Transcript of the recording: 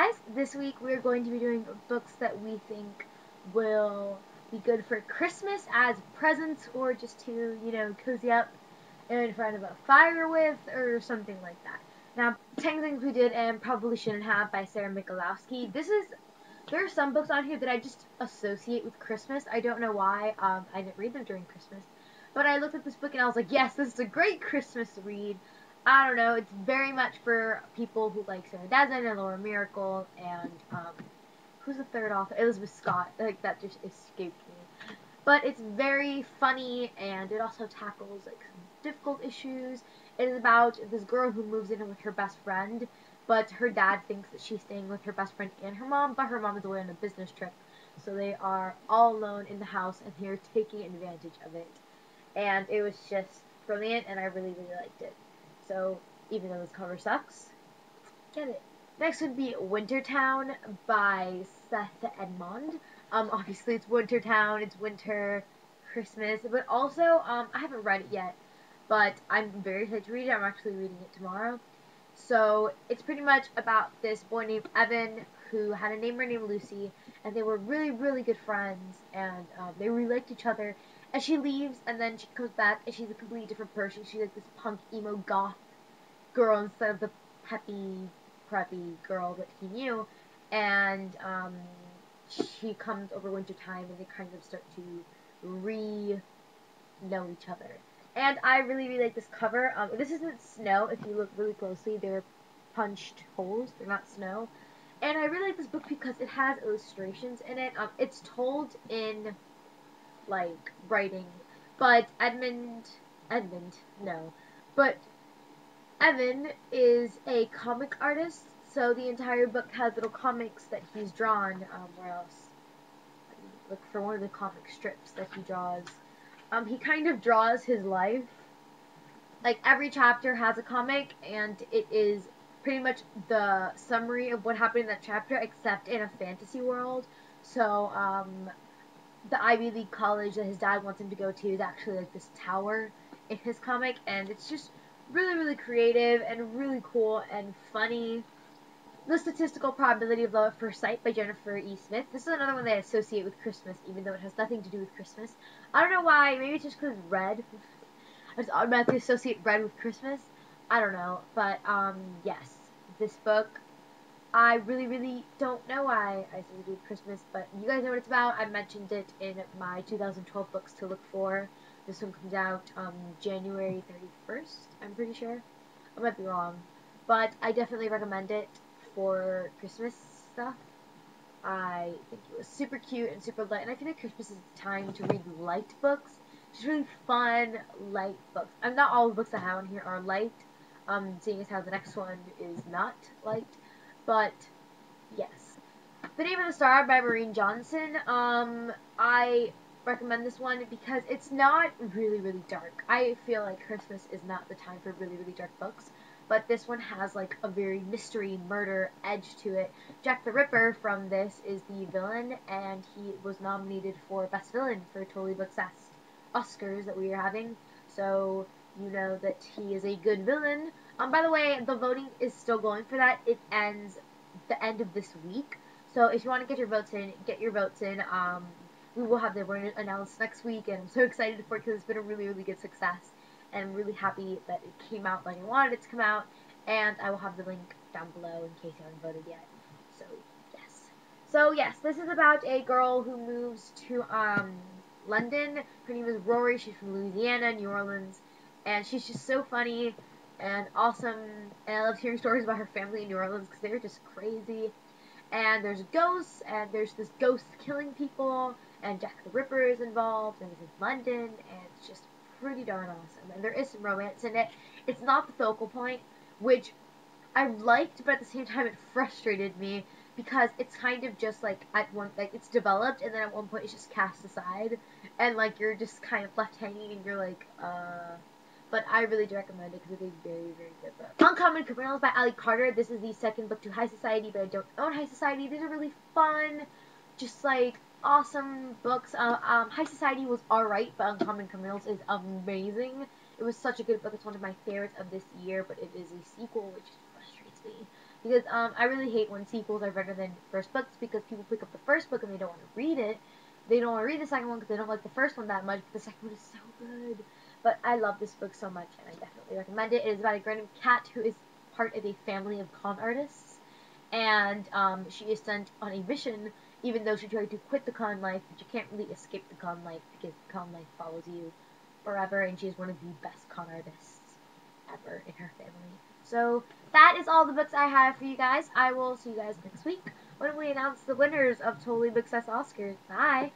guys, this week we're going to be doing books that we think will be good for Christmas as presents or just to, cozy up in front of a fire with or something like that. Now, 10 Things We Did and Probably Shouldn't Have by Sarah Michalowski. There are some books on here that I just associate with Christmas. I don't know why. I didn't read them during Christmas. But I looked at this book and I was like, yes, this is a great Christmas read. I don't know, it's very much for people who like Sarah Desmond and Laura Miracle and, who's the third author? Elizabeth Scott. Like, that just escaped me. But it's very funny, and it also tackles, like, some difficult issues. It is about this girl who moves in with her best friend, but her dad thinks that she's staying with her best friend and her mom, but her mom is away on a business trip. So they are all alone in the house, and they're taking advantage of it. And it was just brilliant, and I really, really liked it. So, even though this cover sucks, get it. Next would be Wintertown by Edmond. Obviously it's Wintertown, it's winter, Christmas, but also, I haven't read it yet, but I'm very excited to read it. I'm actually reading it tomorrow. So, it's pretty much about this boy named Evan who had a neighbor named Lucy, and they were really, really good friends, and they really liked each other. And she leaves, and then she comes back, and she's a completely different person. She's like this punk, emo, goth girl instead of the peppy, preppy girl that he knew. And she comes over winter time, and they kind of start to know each other. And I really, really like this cover. This isn't snow. If you look really closely, they're punched holes. They're not snow. And I really like this book because it has illustrations in it. It's told in, like, writing, but but Evan is a comic artist, so the entire book has little comics that he's drawn. Where else? Look for one of the comic strips that he draws. He kind of draws his life. Like, every chapter has a comic, and it is pretty much the summary of what happened in that chapter, except in a fantasy world. So, the Ivy League college that his dad wants him to go to is actually like this tower in his comic, and it's just really, really creative and really cool and funny. The Statistical Probability of Love at First Sight by Jennifer E. Smith. This is another one that I associate with Christmas, even though it has nothing to do with Christmas. I don't know why. Maybe it's just because red. I just automatically associate red with Christmas. I don't know. But, yes. This book, I really, really don't know why I associate with Christmas, but you guys know what it's about. I mentioned it in my 2012 books to look for. This one comes out January 31st, I'm pretty sure. I might be wrong. But I definitely recommend it for Christmas stuff. I think it was super cute and super light, and I feel like Christmas is the time to read light books. Just really fun, light books. And not all the books I have on here are light, seeing as how the next one is not light. But, yes. The Name of the Star by Maureen Johnson. I recommend this one because it's not really, really dark. I feel like Christmas is not the time for really, really dark books, but this one has like a very mystery, murder edge to it. Jack the Ripper from this is the villain, and he was nominated for Best Villain for Totally Obsessed Oscars that we are having, so you know that he is a good villain. By the way, the voting is still going for that. It ends the end of this week. So if you want to get your votes in, get your votes in. We will have the winner announced next week, and I'm so excited for it because it's been a really, really good success. And I'm really happy that it came out like I wanted it to come out. And I will have the link down below in case you haven't voted yet. So, yes. So, yes, this is about a girl who moves to London. Her name is Rory. She's from Louisiana, New Orleans. And she's just so funny and awesome. And I love hearing stories about her family in New Orleans because they're just crazy. And there's ghosts, and there's this ghost killing people, and Jack the Ripper is involved, and it's in London, and it's just pretty darn awesome. And there is some romance in it. It's not the focal point, which I liked, but at the same time it frustrated me, because it's kind of just like, it's developed, and then at one point it's just cast aside, and like, you're just kind of left hanging, and you're like, but I really do recommend it because it's a very, very good book. Uncommon Criminals by Ali Carter. This is the second book to High Society, but I don't own High Society. These are really fun, just like awesome books. High Society was alright, but Uncommon Criminals is amazing. It was such a good book. It's one of my favorites of this year, but it is a sequel, which frustrates me. because I really hate when sequels are better than first books, because people pick up the first book and they don't want to read it. They don't want to read the second one because they don't like the first one that much, but the second one is so good. But I love this book so much, and I definitely recommend it. It is about a girl named Kat who is part of a family of con artists, and she is sent on a mission, even though she tried to quit the con life, but you can't really escape the con life because the con life follows you forever, and she is one of the best con artists ever in her family. So that is all the books I have for you guys. I will see you guys next week when we announce the winners of Totally Booksess Oscars. Bye!